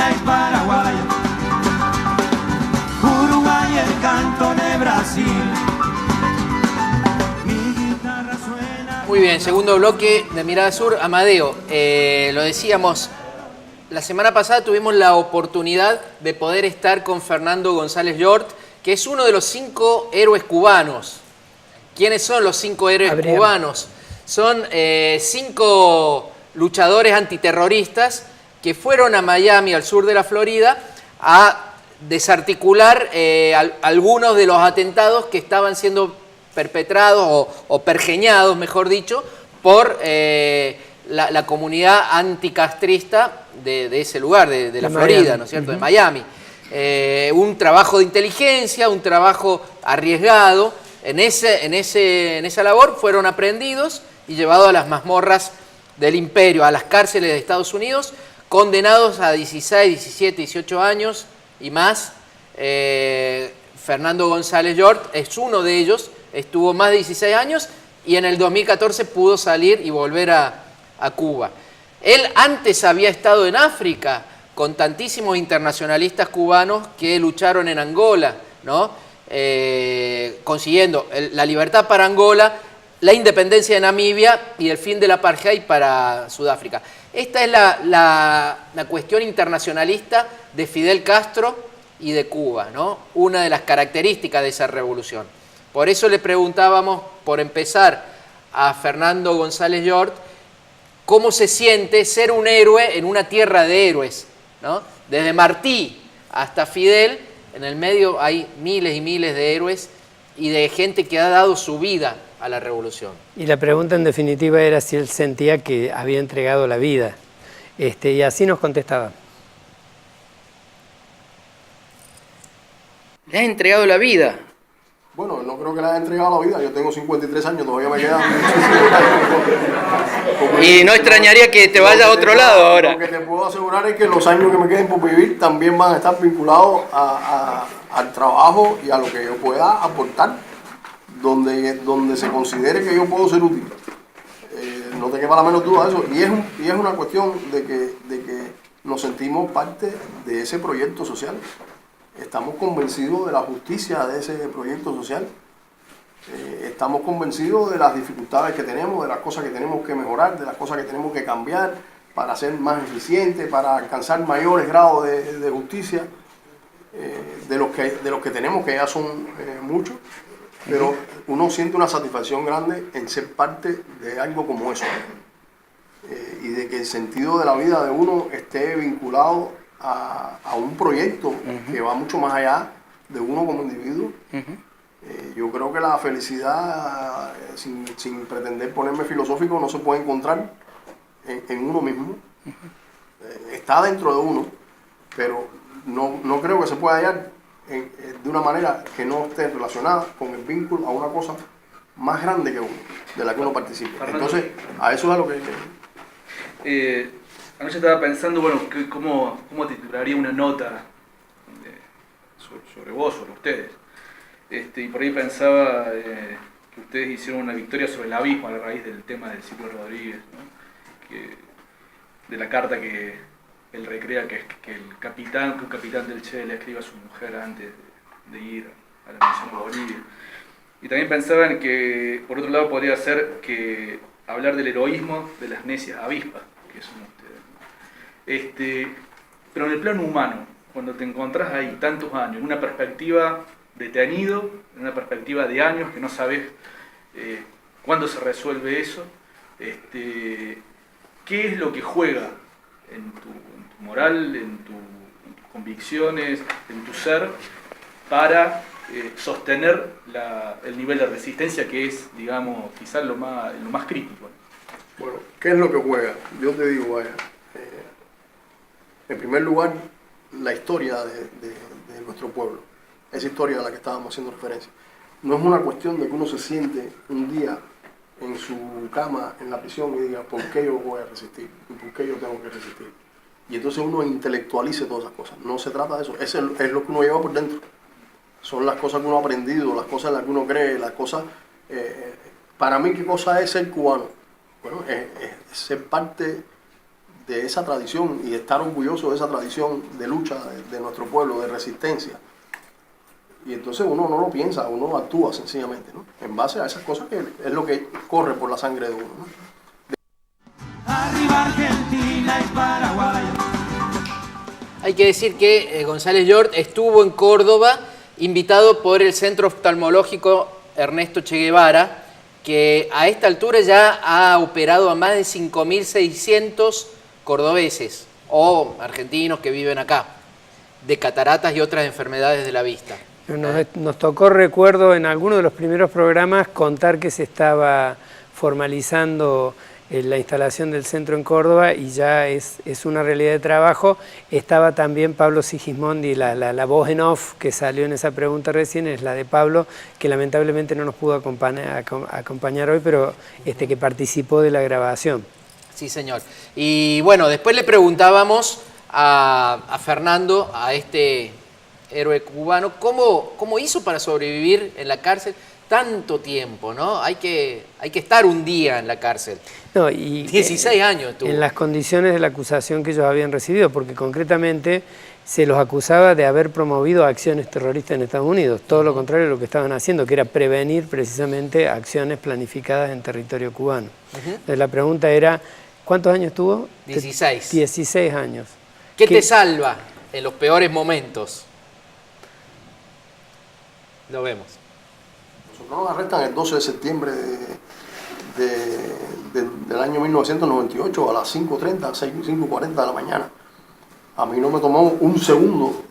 Argentina y Paraguay, Uruguay el canto de Brasil. Mi guitarra suena. Muy bien, segundo bloque de Mirada Sur. Amadeo, lo decíamos, la semana pasada tuvimos la oportunidad de poder estar con Fernando González Llort, que es uno de los 5 héroes cubanos. ¿Quiénes son los 5 héroes cubanos? Son 5 luchadores antiterroristas que fueron a Miami, al sur de la Florida, a desarticular algunos de los atentados que estaban siendo perpetrados o pergeñados, mejor dicho, por la comunidad anticastrista de ese lugar, de la Florida, ¿no es cierto?, de Miami. Un trabajo de inteligencia, un trabajo arriesgado. En esa labor fueron aprehendidos y llevados a las mazmorras del imperio, a las cárceles de Estados Unidos, condenados a 16, 17, 18 años y más. Fernando González Llort es uno de ellos, estuvo más de 16 años y en el 2014 pudo salir y volver a Cuba. Él antes había estado en África con tantísimos internacionalistas cubanos que lucharon en Angola, ¿no? Consiguiendo la libertad para Angola, la independencia de Namibia y el fin del apartheid para Sudáfrica. Esta es la cuestión internacionalista de Fidel Castro y de Cuba, ¿no? Una de las características de esa revolución. Por eso le preguntábamos, por empezar, a Fernando González Llort, cómo se siente ser un héroe en una tierra de héroes, ¿no? Desde Martí hasta Fidel, en el medio hay miles y miles de héroes y de gente que ha dado su vida a la revolución. Y la pregunta en definitiva era si él sentía que había entregado la vida. Y así nos contestaba. ¿Le has entregado la vida? Bueno, no creo que le haya entregado la vida. Yo tengo 53 años, todavía me quedan. Y no extrañaría que te vayas a otro lado ahora. Lo que te puedo asegurar es que los años que me queden por vivir también van a estar vinculados al trabajo y a lo que yo pueda aportar, donde se considere que yo puedo ser útil. No te quepa la menor duda de eso. Y es una cuestión de que nos sentimos parte de ese proyecto social. Estamos convencidos de la justicia de ese proyecto social. Estamos convencidos de las dificultades que tenemos, de las cosas que tenemos que mejorar, de las cosas que tenemos que cambiar para ser más eficientes, para alcanzar mayores grados de justicia, de los que tenemos, que ya son muchos. Pero uno siente una satisfacción grande en ser parte de algo como eso. Y de que el sentido de la vida de uno esté vinculado a un proyecto que va mucho más allá de uno como individuo. Yo creo que la felicidad, sin pretender ponerme filosófico, no se puede encontrar en uno mismo. Está dentro de uno, pero no creo que se pueda hallar de una manera que no esté relacionada con el vínculo a una cosa más grande que uno, de la que uno participa. Entonces, a eso es a lo que... Anoche estaba pensando, bueno, cómo titularía una nota sobre vos, sobre ustedes. Y por ahí pensaba que ustedes hicieron una victoria sobre el abismo a raíz del tema del Silvio Rodríguez, ¿no? De la carta que él recrea que un capitán del Che le escriba a su mujer antes de ir a la misión de Bolivia. Y también pensaba en que, por otro lado, podría ser que hablar del heroísmo de las necias avispas, que son ustedes. Pero en el plano humano, cuando te encontrás ahí tantos años, en una perspectiva detenido, en una perspectiva de años que no sabes cuándo se resuelve eso, ¿qué es lo que juega en tu moral, en tus convicciones, en tu ser, para sostener el nivel de resistencia que es, digamos, quizás lo más crítico? Bueno, ¿qué es lo que juega? Yo te digo, vaya. En primer lugar, la historia de nuestro pueblo, esa historia a la que estábamos haciendo referencia. No es una cuestión de que uno se siente un día en su cama, en la prisión, y diga, ¿por qué yo voy a resistir? ¿Y por qué yo tengo que resistir? Y entonces uno intelectualice todas esas cosas. No se trata de eso, eso es lo que uno lleva por dentro. Son las cosas que uno ha aprendido, las cosas en las que uno cree, las cosas... para mí, ¿qué cosa es ser cubano? Bueno, es ser parte de esa tradición y estar orgulloso de esa tradición de lucha de nuestro pueblo, de resistencia. Y entonces uno no lo piensa, uno actúa sencillamente, ¿no? En base a esas cosas que es lo que corre por la sangre de uno, ¿no? Arriba Argentina y Paraguay. Hay que decir que González Llort estuvo en Córdoba, invitado por el Centro Oftalmológico Ernesto Che Guevara, que a esta altura ya ha operado a más de 5.600 cordobeses o argentinos que viven acá, de cataratas y otras enfermedades de la vista. Nos tocó, recuerdo, en alguno de los primeros programas contar que se estaba formalizando la instalación del centro en Córdoba y ya es una realidad de trabajo. Estaba también Pablo Sigismondi, la voz en off que salió en esa pregunta recién, es la de Pablo, que lamentablemente no nos pudo acompañar hoy, pero que participó de la grabación. Sí, señor. Y bueno, después le preguntábamos a Fernando, a este héroe cubano, ¿cómo hizo para sobrevivir en la cárcel tanto tiempo, ¿no? Hay que estar un día en la cárcel. No, y 16 años tuvo. En las condiciones de la acusación que ellos habían recibido, porque concretamente se los acusaba de haber promovido acciones terroristas en Estados Unidos, todo lo contrario de lo que estaban haciendo, que era prevenir precisamente acciones planificadas en territorio cubano. Entonces la pregunta era, ¿cuántos años tuvo? 16. 16 años. ¿Qué te salva en los peores momentos? Lo vemos. Nosotros nos arrestan el 12 de septiembre del año 1998 a las 5:30, 5:40 de la mañana. A mí no me tomó un segundo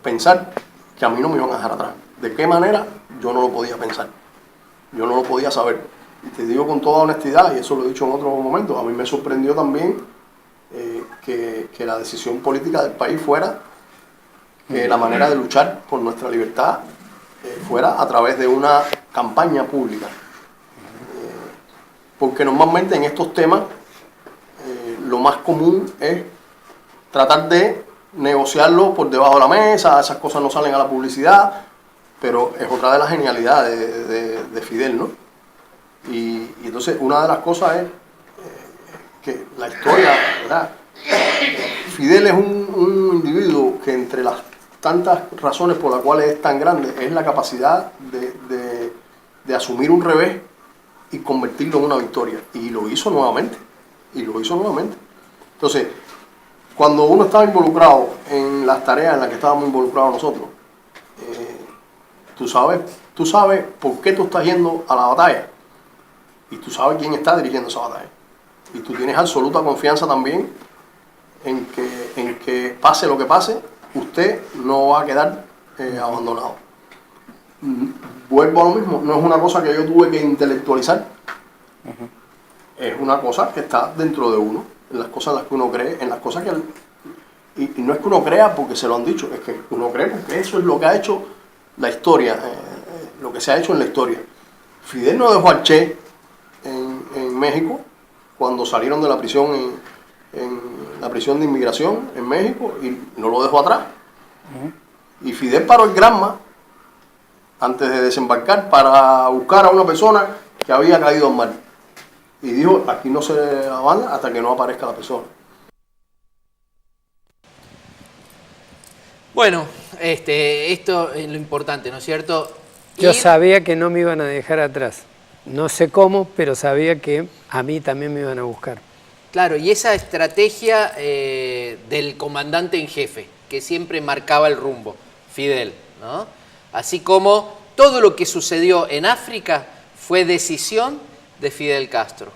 pensar que a mí no me iban a dejar atrás. ¿De qué manera? Yo no lo podía pensar. Yo no lo podía saber. Y te digo con toda honestidad, y eso lo he dicho en otros momentos, a mí me sorprendió también que la decisión política del país fuera que la manera de luchar por nuestra libertad fuera a través de una campaña pública. Porque normalmente en estos temas lo más común es tratar de negociarlo por debajo de la mesa, esas cosas no salen a la publicidad, pero es otra de las genialidades de Fidel, ¿no? Y entonces una de las cosas es que la historia, ¿verdad? Fidel es un individuo que entre las tantas razones por las cuales es tan grande es la capacidad de asumir un revés y convertirlo en una victoria. Y lo hizo nuevamente. Entonces, cuando uno estaba involucrado en las tareas en las que estábamos involucrados nosotros, tú sabes por qué tú estás yendo a la batalla y tú sabes quién está dirigiendo esa batalla. Y tú tienes absoluta confianza también en que pase lo que pase, usted no va a quedar abandonado. Vuelvo a lo mismo, no es una cosa que yo tuve que intelectualizar, es una cosa que está dentro de uno, en las cosas en las que uno cree, en las cosas que... Y no es que uno crea porque se lo han dicho, es que uno cree porque eso es lo que ha hecho la historia, lo que se ha hecho en la historia. Fidel no dejó al Che en México cuando salieron de la prisión en la prisión de inmigración en México y no lo dejó atrás. Y Fidel paró el Granma antes de desembarcar para buscar a una persona que había caído al mar. Y dijo, aquí no se abandona hasta que no aparezca la persona. Bueno, esto es lo importante, ¿no es cierto? Yo sabía que no me iban a dejar atrás. No sé cómo, pero sabía que a mí también me iban a buscar. Claro, y esa estrategia del comandante en jefe, que siempre marcaba el rumbo, Fidel, ¿no? Así como todo lo que sucedió en África fue decisión de Fidel Castro.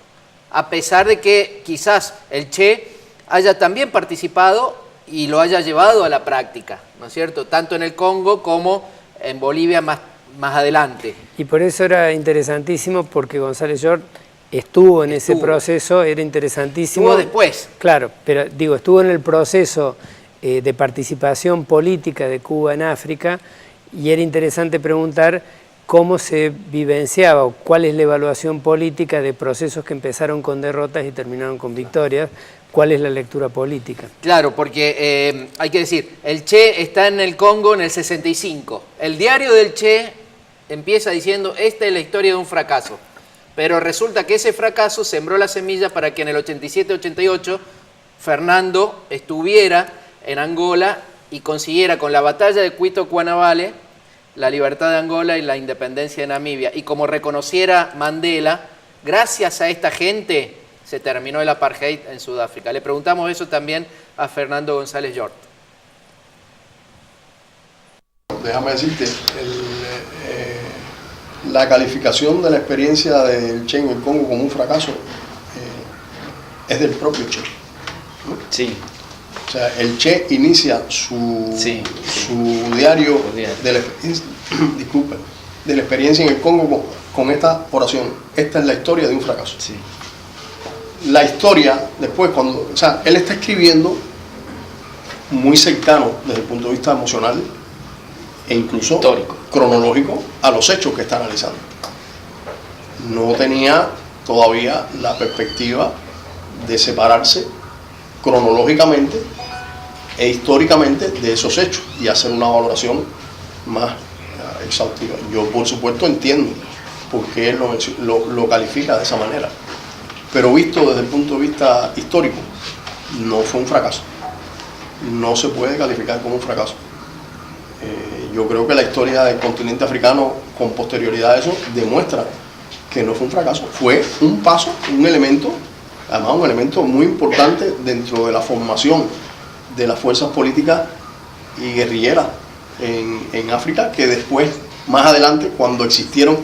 A pesar de que quizás el Che haya también participado y lo haya llevado a la práctica, ¿no es cierto? Tanto en el Congo como en Bolivia más adelante. Y por eso era interesantísimo, porque González Llort estuvo en ese proceso, era interesantísimo. Estuvo después. Claro, pero digo, estuvo en el proceso de participación política de Cuba en África, y era interesante preguntar cómo se vivenciaba o cuál es la evaluación política de procesos que empezaron con derrotas y terminaron con victorias. ¿Cuál es la lectura política? Claro, porque hay que decir, el Che está en el Congo en el 65. El diario del Che empieza diciendo, esta es la historia de un fracaso. Pero resulta que ese fracaso sembró la semilla para que en el 87-88 Fernando estuviera en Angola y consiguiera con la batalla de Cuito Cuanavale la libertad de Angola y la independencia de Namibia. Y como reconociera Mandela, gracias a esta gente se terminó el apartheid en Sudáfrica. Le preguntamos eso también a Fernando González Hjort. Déjame decirte, la calificación de la experiencia del Che en el Congo como un fracaso es del propio Che, ¿no? Sí. O sea, el Che inicia su diario de la, disculpe, de la experiencia en el Congo con esta oración: esta es la historia de un fracaso. Sí. La historia, después, cuando, o sea, él está escribiendo muy cercano desde el punto de vista emocional e incluso histórico, cronológico, a los hechos que está analizando. No tenía todavía la perspectiva de separarse cronológicamente e históricamente de esos hechos y hacer una valoración más exhaustiva. Yo, por supuesto, entiendo por qué él lo califica de esa manera, pero visto desde el punto de vista histórico, no fue un fracaso. No se puede calificar como un fracaso. Yo creo que la historia del continente africano con posterioridad a eso demuestra que no fue un fracaso, fue un paso, un elemento, además un elemento muy importante dentro de la formación de las fuerzas políticas y guerrilleras en África, que después, más adelante, cuando existieron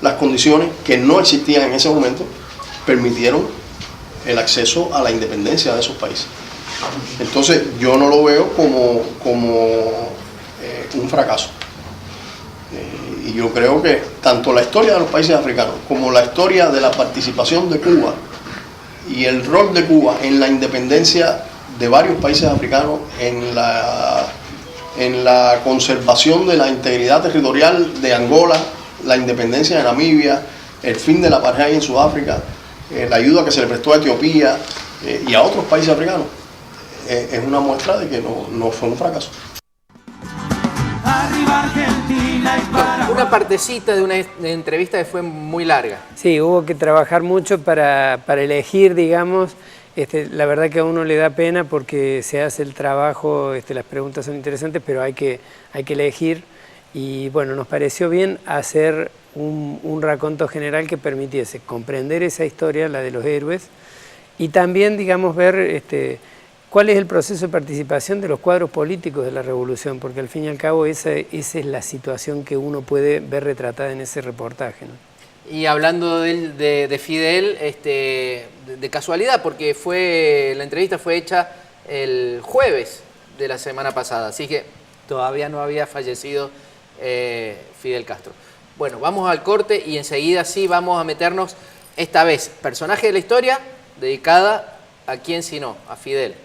las condiciones que no existían en ese momento, permitieron el acceso a la independencia de esos países. Entonces yo no lo veo como un fracaso. Y yo creo que tanto la historia de los países africanos como la historia de la participación de Cuba y el rol de Cuba en la independencia de varios países africanos, en la conservación de la integridad territorial de Angola, la independencia de Namibia, el fin de la apartheid en Sudáfrica, la ayuda que se le prestó a Etiopía y a otros países africanos, es una muestra de que no fue un fracaso. Arriba Argentina y Paraguay. Una partecita de una entrevista que fue muy larga. Sí, hubo que trabajar mucho para elegir, digamos. La verdad que a uno le da pena porque se hace el trabajo, las preguntas son interesantes, pero hay que elegir. Y bueno, nos pareció bien hacer un raconto general que permitiese comprender esa historia, la de los héroes, y también, digamos, ver cuál es el proceso de participación de los cuadros políticos de la revolución, porque al fin y al cabo esa es la situación que uno puede ver retratada en ese reportaje, ¿no? Y hablando de Fidel, de casualidad, porque la entrevista fue hecha el jueves de la semana pasada, así que todavía no había fallecido Fidel Castro. Bueno, vamos al corte y enseguida sí vamos a meternos, esta vez, personaje de la historia, dedicada a quién sino, a Fidel.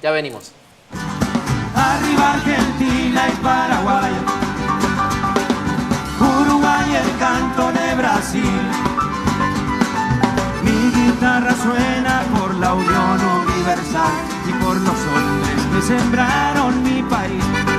Ya venimos. Arriba Argentina y Paraguay, Uruguay, el canto de Brasil. Mi guitarra suena por la unión universal y por los hombres que sembraron mi país.